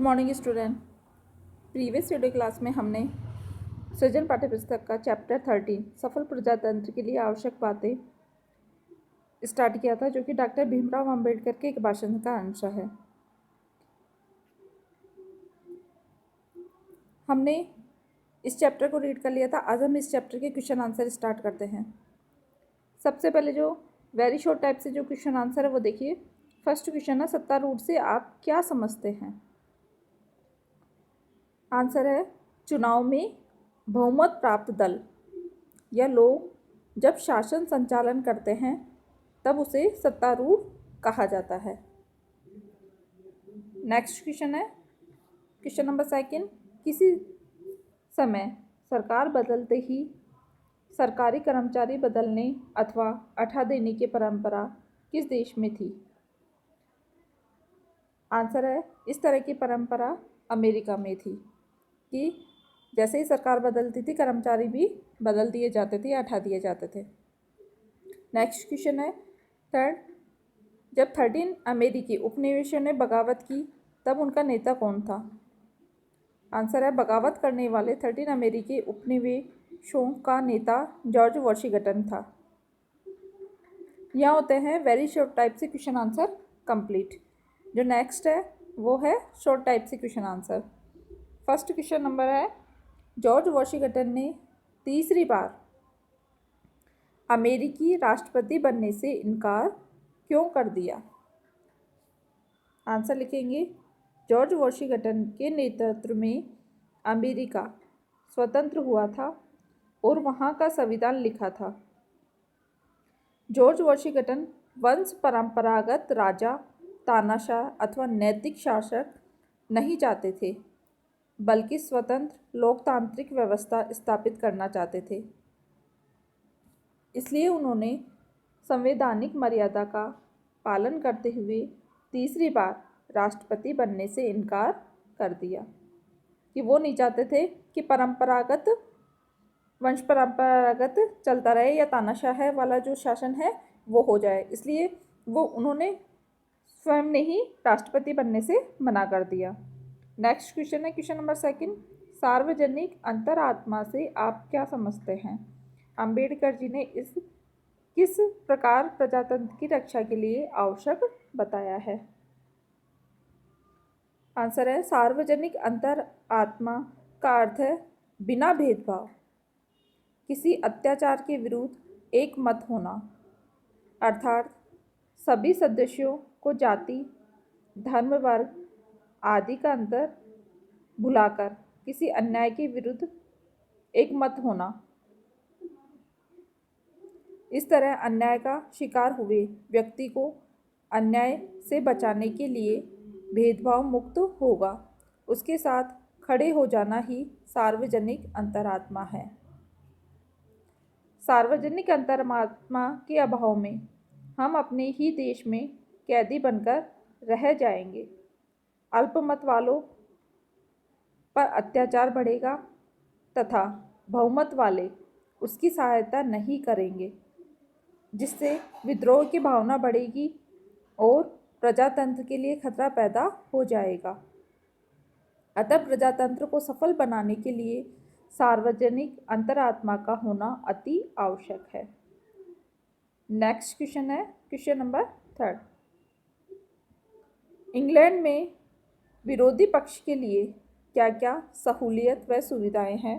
Morning student. Previous video class में हमने सृजन पाठ्यपुस्तक का चैप्टर 13 सफल प्रजातंत्र के लिए आवश्यक बातें स्टार्ट किया था, जो कि डॉक्टर भीमराव अंबेडकर के एक भाषण का अंश है। हमने इस चैप्टर को रीड कर लिया था। आज हम इस चैप्टर के क्वेश्चन आंसर स्टार्ट करते हैं। सबसे पहले जो वेरी शॉर्ट टाइप से जो क्वेश्चन आंसर है वो देखिए। फर्स्ट क्वेश्चन है, सत्तारूढ़ से आप क्या समझते हैं? आंसर है, चुनाव में बहुमत प्राप्त दल या लोग जब शासन संचालन करते हैं तब उसे सत्तारूढ़ कहा जाता है। नेक्स्ट क्वेश्चन है, क्वेश्चन नंबर सेकंड, किसी समय सरकार बदलते ही सरकारी कर्मचारी बदलने अथवा अठा देने की परंपरा किस देश में थी? आंसर है, इस तरह की परंपरा अमेरिका में थी कि जैसे ही सरकार बदलती थी कर्मचारी भी बदल दिए जाते थे या हटा दिए जाते थे। नेक्स्ट क्वेश्चन है थर्ड, जब 13 अमेरिकी उपनिवेशों ने बगावत की तब उनका नेता कौन था? आंसर है, बगावत करने वाले 13 अमेरिकी उपनिवेशों का नेता जॉर्ज वॉशिंगटन था। यहाँ होते हैं वेरी शॉर्ट टाइप से क्वेश्चन आंसर कंप्लीट। जो नेक्स्ट है वो है शॉर्ट टाइप से question answer. First question number है, जॉर्ज वॉशिंगटन ने तीसरी बार अमेरिकी राष्ट्रपति बनने से इनकार क्यों कर दिया? आंसर लिखेंगे, जॉर्ज वॉशिंगटन के नेतृत्व में अमेरिका स्वतंत्र हुआ था और वहाँ का संविधान लिखा था। जॉर्ज वॉशिंगटन वंश परंपरागत राजा, तानाशाह अथवा नैतिक शासक नहीं चाहते थे, बल्कि स्वतंत्र लोकतांत्रिक व्यवस्था स्थापित करना चाहते थे। इसलिए उन्होंने संवैधानिक मर्यादा का पालन करते हुए तीसरी बार राष्ट्रपति बनने से इनकार कर दिया कि वो नहीं चाहते थे कि वंश परंपरागत चलता रहे या तानाशाह वाला जो शासन है वो हो जाए। इसलिए उन्होंने स्वयं ने ही राष्ट्रपति बनने से मना कर दिया। नेक्स्ट क्वेश्चन है, क्वेश्चन नंबर सेकंड, सार्वजनिक अंतरात्मा से आप क्या समझते हैं? अंबेडकर जी ने इस किस प्रकार प्रजातंत्र की रक्षा के लिए आवश्यक बताया है? आंसर है, सार्वजनिक अंतरात्मा का अर्थ है बिना भेदभाव किसी अत्याचार के विरुद्ध एक मत होना, अर्थात सभी सदस्यों को जाति, धर्म, वर्ग आदि का अंतर भुलाकर किसी अन्याय के विरुद्ध एक मत होना। इस तरह अन्याय का शिकार हुए व्यक्ति को अन्याय से बचाने के लिए भेदभाव मुक्त होगा, उसके साथ खड़े हो जाना ही सार्वजनिक अंतरात्मा है। सार्वजनिक अंतरात्मा के अभाव में हम अपने ही देश में कैदी बनकर रह जाएंगे। अल्पमत वालों पर अत्याचार बढ़ेगा तथा बहुमत वाले उसकी सहायता नहीं करेंगे, जिससे विद्रोह की भावना बढ़ेगी और प्रजातंत्र के लिए खतरा पैदा हो जाएगा। अतः प्रजातंत्र को सफल बनाने के लिए सार्वजनिक अंतरात्मा का होना अति आवश्यक है। नेक्स्ट क्वेश्चन है, क्वेश्चन नंबर थर्ड, इंग्लैंड में विरोधी पक्ष के लिए क्या क्या सहूलियत व सुविधाएं हैं?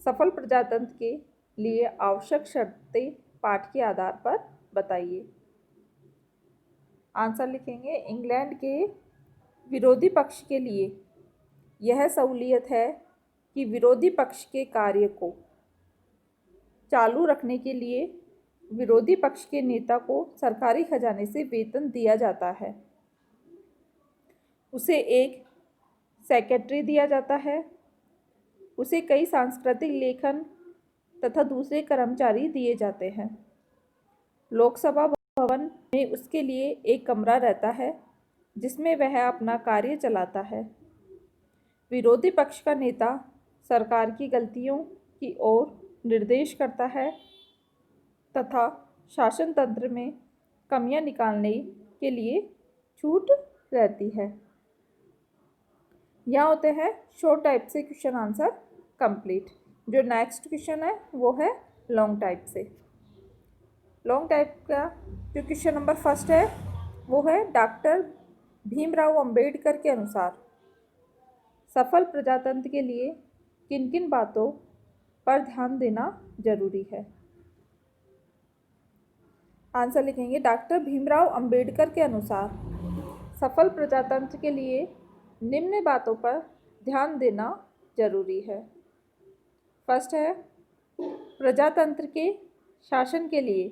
सफल प्रजातंत्र के लिए आवश्यक शर्तें पाठ के आधार पर बताइए। आंसर लिखेंगे, इंग्लैंड के विरोधी पक्ष के लिए यह सहूलियत है कि विरोधी पक्ष के कार्य को चालू रखने के लिए विरोधी पक्ष के नेता को सरकारी खजाने से वेतन दिया जाता है। उसे एक सेक्रेटरी दिया जाता है। उसे कई सांस्कृतिक लेखन तथा दूसरे कर्मचारी दिए जाते हैं। लोकसभा भवन में उसके लिए एक कमरा रहता है जिसमें वह अपना कार्य चलाता है। विरोधी पक्ष का नेता सरकार की गलतियों की ओर निर्देश करता है तथा शासन तंत्र में कमियां निकालने के लिए छूट रहती है। यहाँ होते हैं शॉर्ट टाइप से क्वेश्चन आंसर कंप्लीट। जो नेक्स्ट क्वेश्चन है वो है लॉन्ग टाइप से। लॉन्ग टाइप का जो क्वेश्चन नंबर फर्स्ट है वो है डॉक्टर भीमराव अंबेडकर के अनुसार सफल प्रजातंत्र के लिए किन किन बातों पर ध्यान देना जरूरी है। आंसर लिखेंगे डॉक्टर भीमराव अंबेडकर के अनुसार सफल प्रजातंत्र के लिए निम्न बातों पर ध्यान देना जरूरी है। फर्स्ट है प्रजातंत्र के शासन के लिए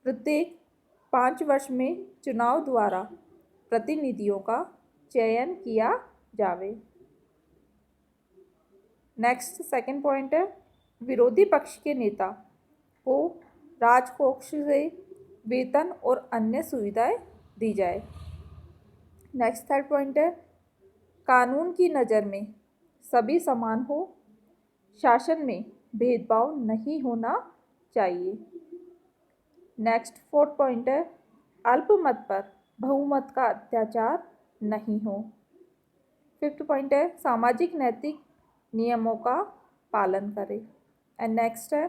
प्रत्येक 5 वर्ष में चुनाव द्वारा प्रतिनिधियों का चयन किया जावे। नेक्स्ट सेकंड पॉइंट है विरोधी पक्ष के नेता को राजकोष से वेतन और अन्य सुविधाएं दी जाए। नेक्स्ट थर्ड पॉइंट है कानून की नज़र में सभी समान हो, शासन में भेदभाव नहीं होना चाहिए। नेक्स्ट फोर्थ पॉइंट है अल्पमत पर बहुमत का अत्याचार नहीं हो। फिफ्थ पॉइंट है सामाजिक नैतिक नियमों का पालन करें। एंड नेक्स्ट है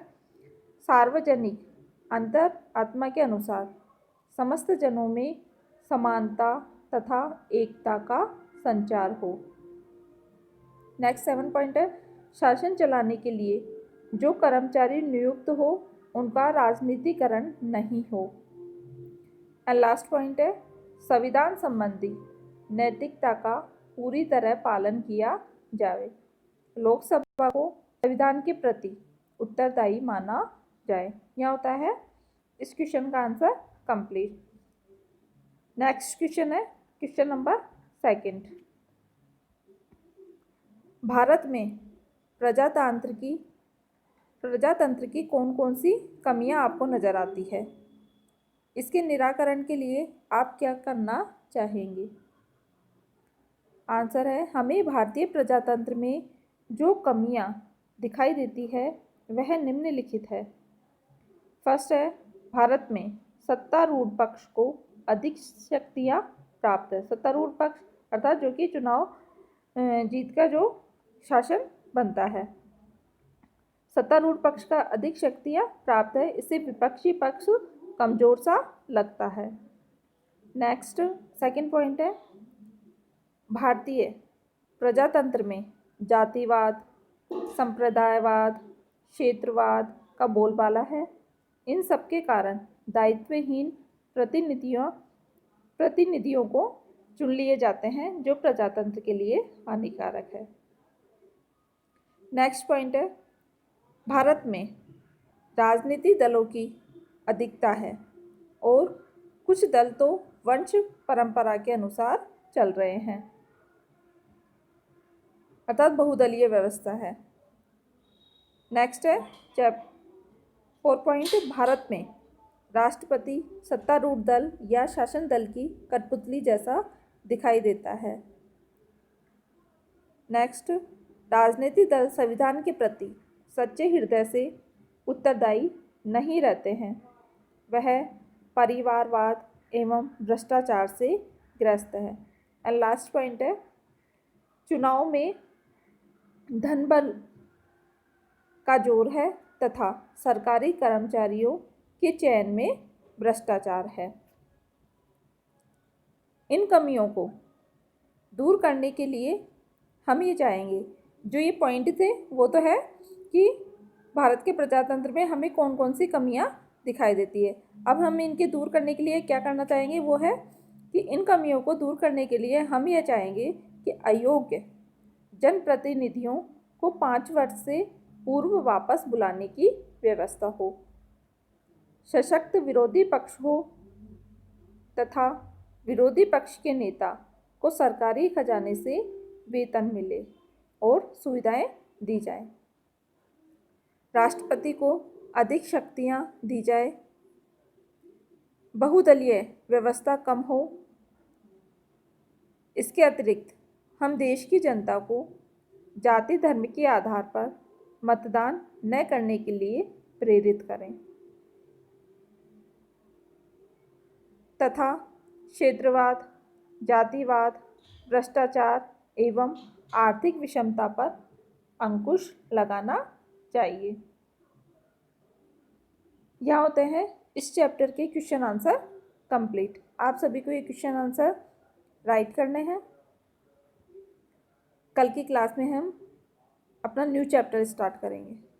सार्वजनिक अंतर आत्मा के अनुसार समस्त जनों में समानता तथा एकता का संचार हो। नेक्स्ट 7 पॉइंट है शासन चलाने के लिए जो कर्मचारी नियुक्त हो उनका राजनीतिकरण नहीं हो। एंड लास्ट पॉइंट है संविधान संबंधी नैतिकता का पूरी तरह पालन किया जाए। लोकसभा को संविधान के प्रति उत्तरदायी माना जाए। यह होता है इस क्वेश्चन का आंसर कंप्लीट। नेक्स्ट क्वेश्चन है क्वेश्चन नंबर सेकंड। भारत में प्रजातंत्र की कौन कौन सी कमियां आपको नज़र आती है? इसके निराकरण के लिए आप क्या करना चाहेंगे? आंसर है हमें भारतीय प्रजातंत्र में जो कमियां दिखाई देती है वह निम्नलिखित है। फर्स्ट है भारत में सत्तारूढ़ पक्ष को अधिक शक्तियां प्राप्त है। सत्तारूढ़ पक्ष अर्थात जो कि चुनाव जीत का जो शासन बनता है, सत्तारूढ़ पक्ष का अधिक शक्तियां प्राप्त है, इससे विपक्षी पक्ष कमजोर सा लगता है। नेक्स्ट सेकंड पॉइंट है भारतीय प्रजातंत्र में जातिवाद, संप्रदायवाद, क्षेत्रवाद का बोलबाला है। इन सब के कारण दायित्वहीन प्रतिनिधियों को चुन लिए जाते हैं जो प्रजातंत्र के लिए हानिकारक है। नेक्स्ट पॉइंट है भारत में राजनीतिक दलों की अधिकता है और कुछ दल तो वंश परंपरा के अनुसार चल रहे हैं, अर्थात बहुदलीय व्यवस्था है। नेक्स्ट है 4 पॉइंट भारत में राष्ट्रपति सत्तारूढ़ दल या शासन दल की कठपुतली जैसा दिखाई देता है। नेक्स्ट राजनीतिक दल संविधान के प्रति सच्चे हृदय से उत्तरदायी नहीं रहते हैं, वह परिवारवाद एवं भ्रष्टाचार से ग्रस्त है। एंड लास्ट पॉइंट है चुनाव में धनबल का जोर है तथा सरकारी कर्मचारियों के चयन में भ्रष्टाचार है। इन कमियों को दूर करने के लिए हम ये चाहेंगे, जो ये पॉइंट थे वो तो है कि भारत के प्रजातंत्र में हमें कौन कौन सी कमियां दिखाई देती है। अब हम इनके दूर करने के लिए क्या करना चाहेंगे, वो है कि इन कमियों को दूर करने के लिए हम यह चाहेंगे कि अयोग्य जनप्रतिनिधियों को 5 वर्ष से पूर्व वापस बुलाने की व्यवस्था हो, सशक्त विरोधी पक्ष हो तथा विरोधी पक्ष के नेता को सरकारी खजाने से वेतन मिले और सुविधाएं दी जाएं, राष्ट्रपति को अधिक शक्तियां दी जाए, बहुदलीय व्यवस्था कम हो। इसके अतिरिक्त हम देश की जनता को जाति धर्म के आधार पर मतदान न करने के लिए प्रेरित करें तथा क्षेत्रवाद, जातिवाद, भ्रष्टाचार एवं आर्थिक विषमता पर अंकुश लगाना चाहिए। यहाँ होते हैं इस चैप्टर के क्वेश्चन आंसर कंप्लीट। आप सभी को ये क्वेश्चन आंसर राइट करने हैं। कल की क्लास में हम अपना न्यू चैप्टर स्टार्ट करेंगे।